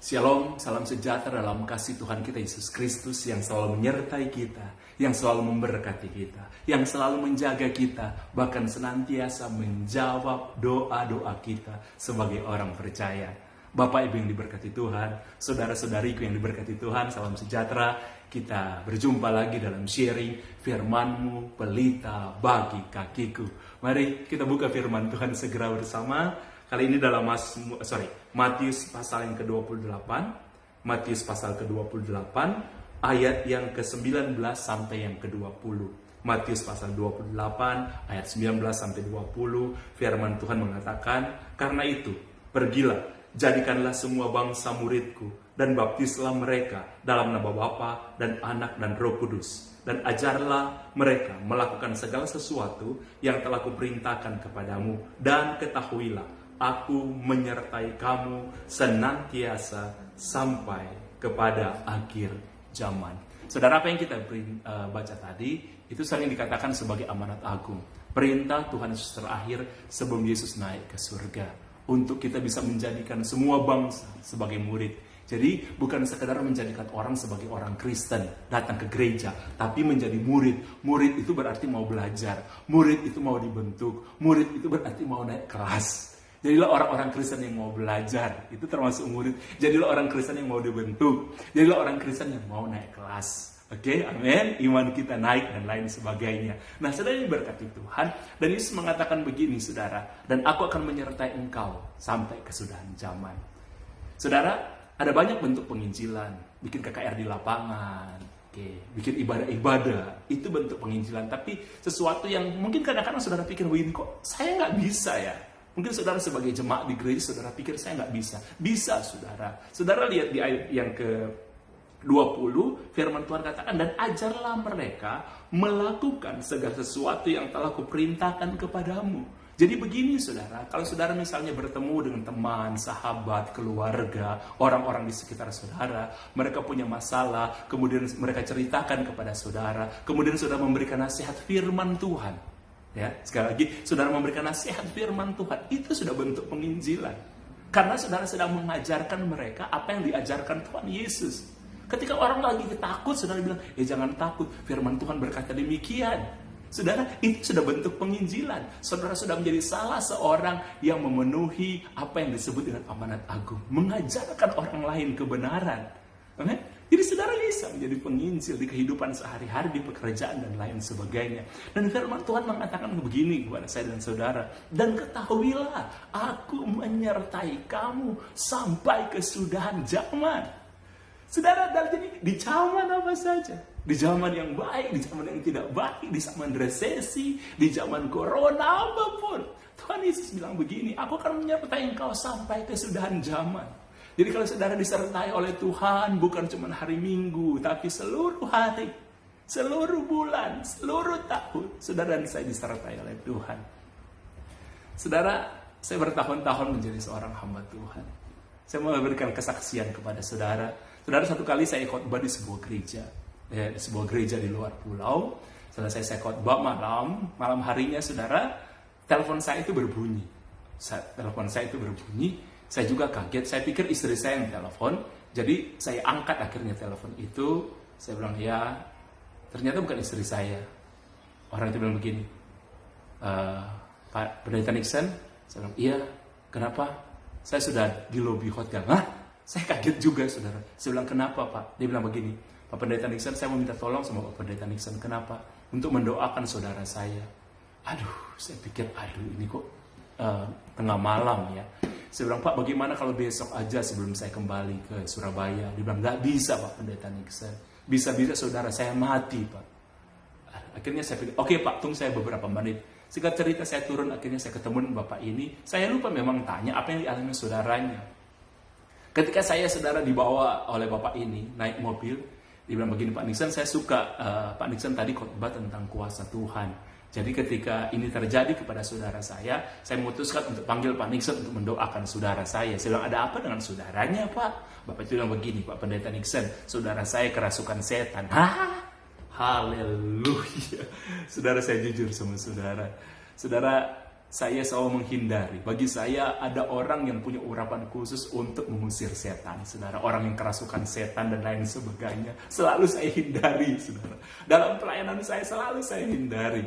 Shalom, salam sejahtera dalam kasih Tuhan kita Yesus Kristus yang selalu menyertai kita, yang selalu memberkati kita, yang selalu menjaga kita, bahkan senantiasa menjawab doa-doa kita sebagai orang percaya. Bapak Ibu yang diberkati Tuhan, saudara-saudariku yang diberkati Tuhan, salam sejahtera. Kita berjumpa lagi dalam sharing firman-Mu, pelita bagi kakiku. Mari kita buka firman Tuhan segera bersama. Kali ini dalam Matius pasal yang ke-28, Matius pasal ke-28, ayat yang ke-19 sampai yang ke-20. Matius pasal 28, ayat 19 sampai 20, firman Tuhan mengatakan, "Karena itu, pergilah, jadikanlah semua bangsa muridku, dan baptislah mereka dalam nama Bapa dan Anak dan Roh Kudus. Dan ajarlah mereka melakukan segala sesuatu yang telah kuperintahkan kepadamu, dan ketahuilah, Aku menyertai kamu senantiasa sampai kepada akhir zaman." Saudara, apa yang kita baca tadi, itu sering dikatakan sebagai amanat agung. Perintah Tuhan Yesus terakhir sebelum Yesus naik ke surga. Untuk kita bisa menjadikan semua bangsa sebagai murid. Jadi bukan sekedar menjadikan orang sebagai orang Kristen, datang ke gereja, tapi menjadi murid. Murid itu berarti mau belajar. Murid itu mau dibentuk. Murid itu berarti mau naik kelas. Jadilah orang-orang Kristen yang mau belajar, itu termasuk murid. Jadilah orang Kristen yang mau dibentuk. Jadilah orang Kristen yang mau naik kelas. Oke, amin. Iman kita naik dan lain sebagainya. Nah, saudara yang diberkati Tuhan, dan Yesus mengatakan begini, saudara, "Dan aku akan menyertai engkau sampai kesudahan zaman." Saudara, ada banyak bentuk penginjilan. Bikin KKR di lapangan, bikin ibadah-ibadah, itu bentuk penginjilan. Tapi sesuatu yang mungkin kadang-kadang saudara pikir, begini, kok saya nggak bisa ya? Mungkin saudara sebagai jemaat di gereja, saudara pikir saya nggak bisa. Bisa, saudara. Saudara lihat di ayat yang ke-20, firman Tuhan katakan, "Dan ajarlah mereka melakukan segala sesuatu yang telah kuperintahkan kepadamu." Jadi begini, saudara. Kalau saudara misalnya bertemu dengan teman, sahabat, keluarga, orang-orang di sekitar saudara, mereka punya masalah, kemudian mereka ceritakan kepada saudara, kemudian saudara memberikan nasihat firman Tuhan. Ya, sekali lagi, saudara memberikan nasihat firman Tuhan, itu sudah bentuk penginjilan. Karena saudara sedang mengajarkan mereka apa yang diajarkan Tuhan Yesus. Ketika orang lagi takut, saudara bilang, jangan takut, firman Tuhan berkata demikian. Saudara, itu sudah bentuk penginjilan. Saudara sudah menjadi salah seorang yang memenuhi apa yang disebut dengan amanat agung. Mengajarkan orang lain kebenaran. Amen? Jadi saudara bisa menjadi penginjil di kehidupan sehari-hari, di pekerjaan dan lain sebagainya. Dan firman Tuhan mengatakan begini kepada saya dan saudara, "Dan ketahuilah, aku menyertai kamu sampai kesudahan zaman." Saudara, jadi di zaman apa saja? Di zaman yang baik, di zaman yang tidak baik, di zaman resesi, di zaman corona, apapun. Tuhan Yesus bilang begini, "Aku akan menyertai engkau sampai kesudahan zaman." Jadi kalau saudara disertai oleh Tuhan, bukan cuma hari Minggu, tapi seluruh hari, seluruh bulan, seluruh tahun, saudara dan saya disertai oleh Tuhan. Saudara, saya bertahun-tahun menjadi seorang hamba Tuhan. Saya mau memberikan kesaksian kepada saudara. Saudara, satu kali saya khotbah di sebuah gereja, di sebuah gereja di luar pulau. Selesai saya khotbah malam harinya, saudara, telepon saya itu berbunyi. Saya juga kaget, saya pikir istri saya yang telepon. Jadi saya angkat akhirnya telepon itu. Saya bilang, ya, ternyata bukan istri saya. Orang itu bilang begini, "Pak Pendeta Nixon?" Saya bilang, "Iya, kenapa?" "Saya sudah di lobi hotel." "Hah?" Saya kaget juga, saudara. Saya bilang, "Kenapa, Pak?" Dia bilang begini, "Pak Pendeta Nixon, saya mau minta tolong sama Pak Pendeta Nixon." "Kenapa?" "Untuk mendoakan saudara saya." Aduh, saya pikir, ini kok tengah malam ya. Saya bilang, "Pak, bagaimana kalau besok aja sebelum saya kembali ke Surabaya?" Dia bilang, "Nggak bisa, Pak Pendeta Nixon. Bisa-bisa saudara saya mati, Pak." Akhirnya saya pikir, "Oke, Pak, tunggu saya beberapa menit." Singkat cerita, saya turun, akhirnya saya ketemu dengan Bapak ini. Saya lupa memang tanya apa yang dialami saudaranya. Ketika saya, saudara, dibawa oleh Bapak ini, naik mobil, dia bilang begini, "Pak Nixon, saya suka Pak Nixon tadi khotbah tentang kuasa Tuhan. Jadi ketika ini terjadi kepada saudara saya memutuskan untuk panggil Pak Nixon untuk mendoakan saudara saya." Saya bilang, "Ada apa dengan saudaranya, Pak?" Bapak itu bilang begini, "Pak Pendeta Nixon, saudara saya kerasukan setan." Hah? Haleluya. Saudara, saya jujur sama saudara. Saudara, saya selalu menghindari. Bagi saya ada orang yang punya urapan khusus untuk mengusir setan, saudara. Orang yang kerasukan setan dan lain sebagainya. Selalu saya hindari, saudara. Dalam pelayanan saya selalu saya hindari.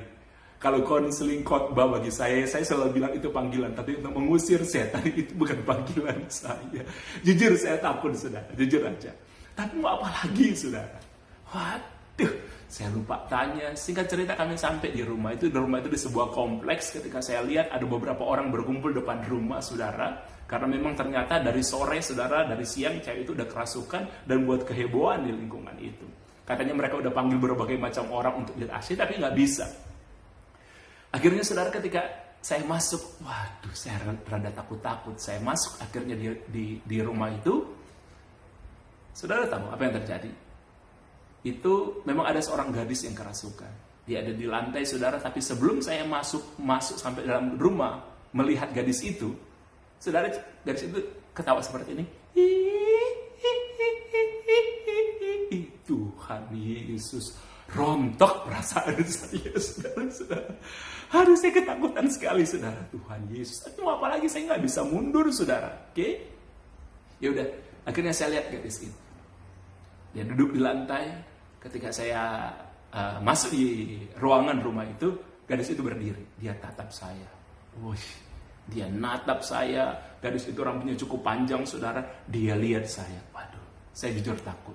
Kalau konseling khotbah bagi saya selalu bilang itu panggilan. Tapi untuk mengusir setan itu bukan panggilan saya. Jujur saya takut, saudara. Jujur aja. Tapi mau apa lagi, saudara? Waduh, saya lupa tanya. Singkat cerita kami sampai di rumah itu. Di rumah itu di sebuah kompleks. Ketika saya lihat ada beberapa orang berkumpul depan rumah, saudara. Karena memang ternyata dari sore, saudara, dari siang cewek itu udah kerasukan dan buat kehebohan di lingkungan itu. Katanya mereka udah panggil berbagai macam orang untuk lihat asli, tapi nggak bisa. Akhirnya, saudara, ketika saya masuk, waduh, saya rada takut-takut. Saya masuk akhirnya di rumah itu. Saudara tahu apa yang terjadi? Itu memang ada seorang gadis yang kerasukan. Dia ada di lantai, saudara, tapi sebelum saya masuk sampai dalam rumah melihat gadis itu, saudara, gadis itu ketawa seperti ini. Tuhan Yesus, rontok perasaan saya, saudara. Aduh, saya ketakutan sekali, saudara. Tuhan Yesus, itu apalagi saya nggak bisa mundur, saudara. Oke? Ya udah, akhirnya saya lihat gadis itu. Dia duduk di lantai. Ketika saya masuk di ruangan rumah itu, gadis itu berdiri. Dia tatap saya. Dia natap saya. Gadis itu rambutnya cukup panjang, saudara. Dia lihat saya. Waduh, saya jujur takut.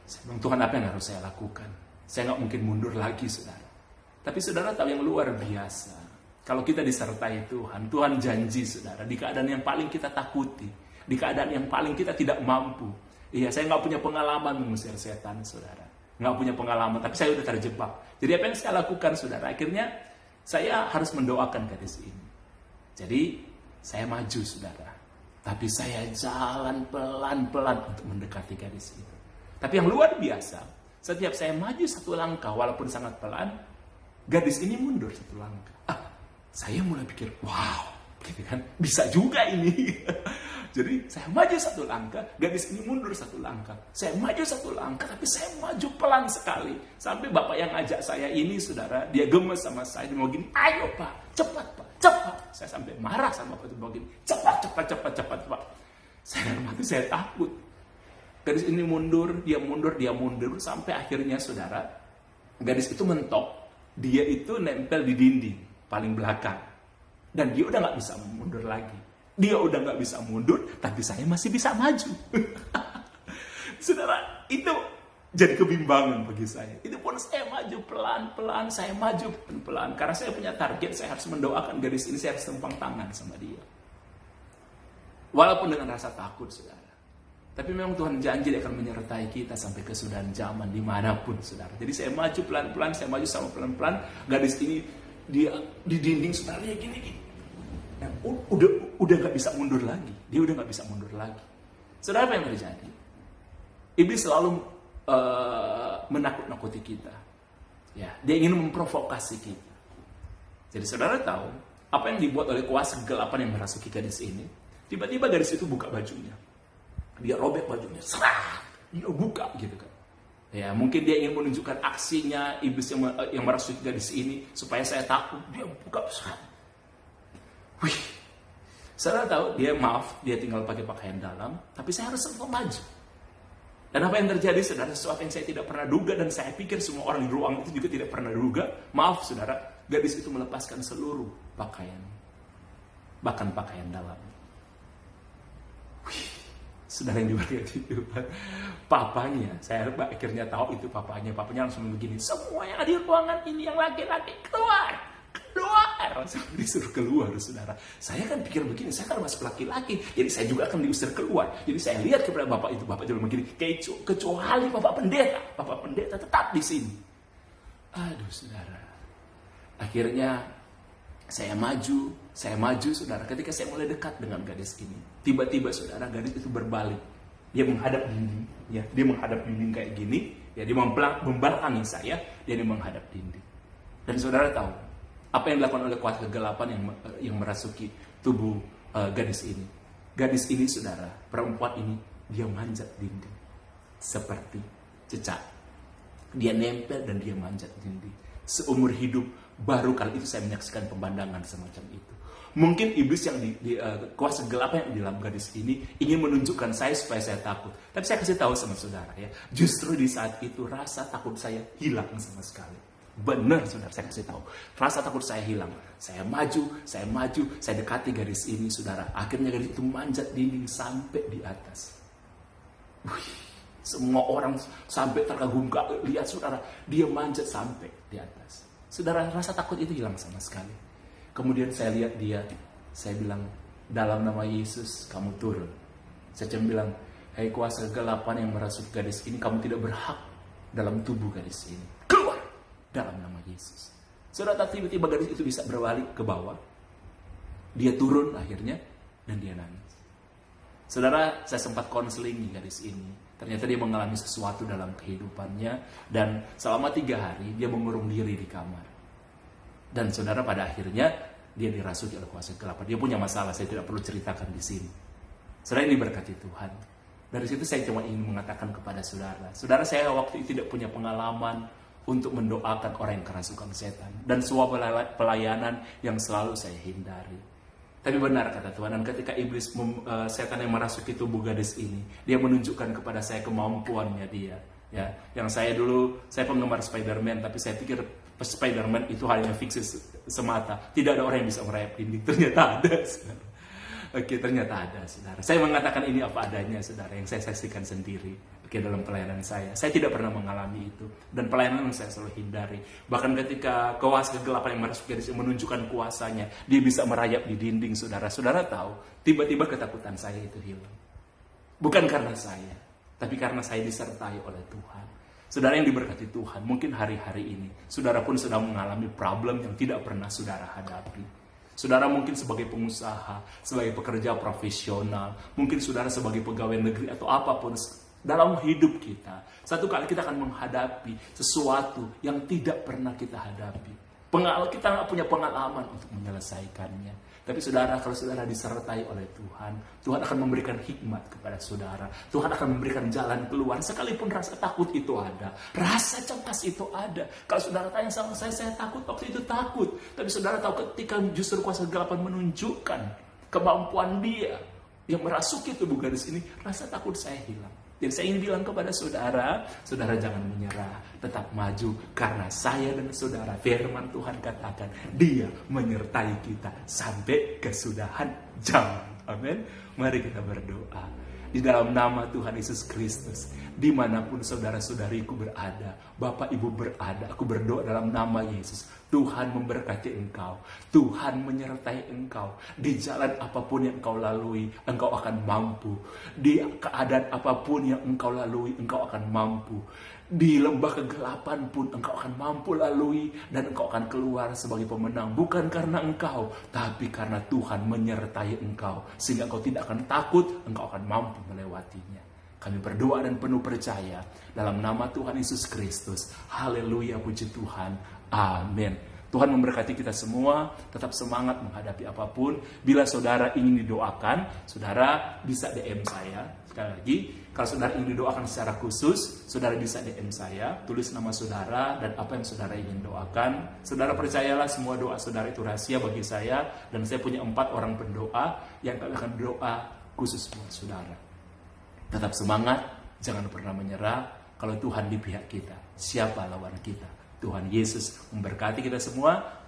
Saya bilang, Tuhan, apa yang harus saya lakukan? Saya nggak mungkin mundur lagi, saudara. Tapi saudara tahu yang luar biasa. Kalau kita disertai Tuhan, Tuhan janji, saudara, di keadaan yang paling kita takuti, di keadaan yang paling kita tidak mampu. Iya, saya nggak punya pengalaman mengusir setan, saudara. Nggak punya pengalaman, tapi saya udah terjebak. Jadi apa yang saya lakukan, saudara? Akhirnya saya harus mendoakan gadis ini. Jadi saya maju, saudara. Tapi saya jalan pelan-pelan untuk mendekati gadis itu. Tapi yang luar biasa, setiap saya maju satu langkah, walaupun sangat pelan, gadis ini mundur satu langkah. Saya mulai pikir, wow, gitu kan, bisa juga ini. Jadi saya maju satu langkah, gadis ini mundur satu langkah. Saya maju satu langkah, tapi saya maju pelan sekali. Sampai bapak yang ngajak saya ini, saudara, dia gemes sama saya. Dia mau gini, ayo pak, cepat pak, cepat. Saya sampai marah sama bapak itu, mau gini, cepat pak. Saya dalam hati, saya takut. Gadis ini mundur, dia mundur. Sampai akhirnya, saudara, gadis itu mentok. Dia itu nempel di dinding, paling belakang. Dan dia udah gak bisa mundur lagi. Dia udah gak bisa mundur, tapi saya masih bisa maju. Saudara, itu jadi kebimbangan bagi saya. Itu pun saya maju pelan-pelan, karena saya punya target, saya harus mendoakan gadis ini, saya harus tempang tangan sama dia. Walaupun dengan rasa takut, saudara. Tapi memang Tuhan janji dia akan menyertai kita sampai kesudahan zaman, dimanapun, saudara. Jadi saya maju pelan-pelan, saya maju sama pelan-pelan. Gadis ini, dia di dinding, saudara, gini. Nah, udah gak bisa mundur lagi. Dia udah gak bisa mundur lagi. Saudara, apa yang terjadi? Iblis selalu menakut-nakuti kita. Ya, dia ingin memprovokasi kita. Jadi saudara tahu, apa yang dibuat oleh kuasa kegelapan yang merasuki gadis ini? Tiba-tiba gadis itu buka bajunya. Dia robek bajunya. Dia buka gitu kan. Ya, mungkin dia ingin menunjukkan aksinya, iblis yang merasuki gadis ini, supaya saya takut. Dia buka besar. Saudara tahu, dia tinggal pakai pakaian dalam, tapi saya harus selalu maju. Dan apa yang terjadi, saudara, sesuatu yang saya tidak pernah duga, dan saya pikir semua orang di ruang itu juga tidak pernah duga. Maaf, saudara, gadis itu melepaskan seluruh pakaian, bahkan pakaian dalam. Saudara yang diberkati Tuhan, papanya, saya akhirnya tahu itu papanya langsung begini, semua yang ada di ruangan ini yang laki-laki keluar. Disuruh keluar, saudara. Saya kan pikir begini, saya kan masuk laki-laki, jadi saya juga akan diusir keluar. Jadi saya lihat kepada bapak itu, bapak juga begini, kecuali bapak pendeta tetap di sini. Aduh, saudara. Akhirnya saya maju, saudara. Ketika saya mulai dekat dengan gadis ini, tiba-tiba, saudara, gadis itu berbalik. Dia menghadap dinding, ya. Dia menghadap dinding kayak gini, ya. Dia membelakangi saya, dia menghadap dinding. Dan saudara tahu apa yang dilakukan oleh kuasa kegelapan yang merasuki tubuh gadis ini. Gadis ini, saudara, perempuan ini, dia manjat dinding seperti cecak. Dia nempel dan dia manjat dinding. Seumur hidup baru kali itu saya menyaksikan pemandangan semacam itu. Mungkin iblis yang di kuasa gelap yang di dalam gadis ini ingin menunjukkan saya supaya saya takut. Tapi saya kasih tahu sama saudara ya, justru di saat itu rasa takut saya hilang sama sekali. Benar saudara, saya kasih tahu. Rasa takut saya hilang. Saya maju, saya dekati garis ini saudara. Akhirnya garis itu manjat dinding sampai di atas. Wih, semua orang sampai terkagum lihat saudara, dia manjat sampai di atas. Saudara, rasa takut itu hilang sama sekali. Kemudian saya lihat dia, saya bilang, dalam nama Yesus kamu turun. Saya cuma bilang, hai kuasa kegelapan yang merasuki gadis ini, kamu tidak berhak dalam tubuh gadis ini. Keluar dalam nama Yesus. Saudara, tiba-tiba gadis itu bisa berbalik ke bawah. Dia turun akhirnya dan dia nangis. Saudara, saya sempat konseling gadis ini. Ternyata dia mengalami sesuatu dalam kehidupannya dan selama 3 hari dia mengurung diri di kamar. Dan saudara, pada akhirnya dia dirasuki oleh kuasa kegelapan. Dia punya masalah, saya tidak perlu ceritakan di sini. Saudara, ini berkati Tuhan. Dari situ saya cuma ingin mengatakan kepada saudara, saudara, saya waktu itu tidak punya pengalaman untuk mendoakan orang yang kerasukan setan dan sebuah pelayanan yang selalu saya hindari. Tapi benar kata Tuhan, dan ketika iblis setan yang merasuki tubuh gadis ini, dia menunjukkan kepada saya kemampuannya dia. Ya, yang saya penggemar Spider-Man, tapi saya pikir Spider-Man itu hanya fiksi semata. Tidak ada orang yang bisa merayap dinding. Ternyata ada, saudara. Oke, ternyata ada, saudara. Saya mengatakan ini apa adanya, saudara, yang saya saksikan sendiri. Oke, dalam pelayanan saya. Saya tidak pernah mengalami itu. Dan pelayanan yang saya selalu hindari. Bahkan ketika kuasa kegelapan yang masuk dari menunjukkan kuasanya, dia bisa merayap di dinding, saudara. Saudara tahu, tiba-tiba ketakutan saya itu hilang. Bukan karena saya, tapi karena saya disertai oleh Tuhan. Saudara yang diberkati Tuhan, mungkin hari-hari ini, saudara pun sedang mengalami problem yang tidak pernah saudara hadapi. Saudara mungkin sebagai pengusaha, sebagai pekerja profesional, mungkin saudara sebagai pegawai negeri atau apapun dalam hidup kita. Satu kali kita akan menghadapi sesuatu yang tidak pernah kita hadapi. Kita nggak punya pengalaman untuk menyelesaikannya. Tapi saudara, kalau saudara disertai oleh Tuhan, Tuhan akan memberikan hikmat kepada saudara. Tuhan akan memberikan jalan keluar. Sekalipun rasa takut itu ada, rasa cemas itu ada. Kalau saudara tanya sama saya takut, waktu itu takut. Tapi saudara tahu ketika justru kuasa kegelapan menunjukkan kemampuan dia yang merasuki tubuh gadis ini, rasa takut saya hilang. Jadi saya ingin bilang kepada saudara, saudara jangan menyerah, tetap maju. Karena saya dan saudara, firman Tuhan katakan, dia menyertai kita sampai kesudahan zaman. Amin. Mari kita berdoa. Di dalam nama Tuhan Yesus Kristus, dimanapun saudara-saudariku berada, Bapak Ibu berada, aku berdoa dalam nama Yesus. Tuhan memberkati engkau, Tuhan menyertai engkau. Di jalan apapun yang engkau lalui, engkau akan mampu. Di keadaan apapun yang engkau lalui, engkau akan mampu. Di lembah kegelapan pun engkau akan mampu lalui, dan engkau akan keluar sebagai pemenang. Bukan karena engkau, tapi karena Tuhan menyertai engkau. Sehingga engkau tidak akan takut, engkau akan mampu melewatinya. Kami berdoa dan penuh percaya dalam nama Tuhan Yesus Kristus. Haleluya, puji Tuhan. Amin. Tuhan memberkati kita semua. Tetap semangat menghadapi apapun. Bila saudara ingin didoakan, saudara bisa DM saya. Sekali lagi, kalau saudara ingin didoakan secara khusus, saudara bisa DM saya. Tulis nama saudara dan apa yang saudara ingin doakan. Saudara percayalah, semua doa saudara itu rahasia bagi saya. Dan saya punya 4 orang pendoa yang akan doa khusus buat saudara. Tetap semangat, jangan pernah menyerah. Kalau Tuhan di pihak kita, siapa lawan kita? Tuhan Yesus memberkati kita semua.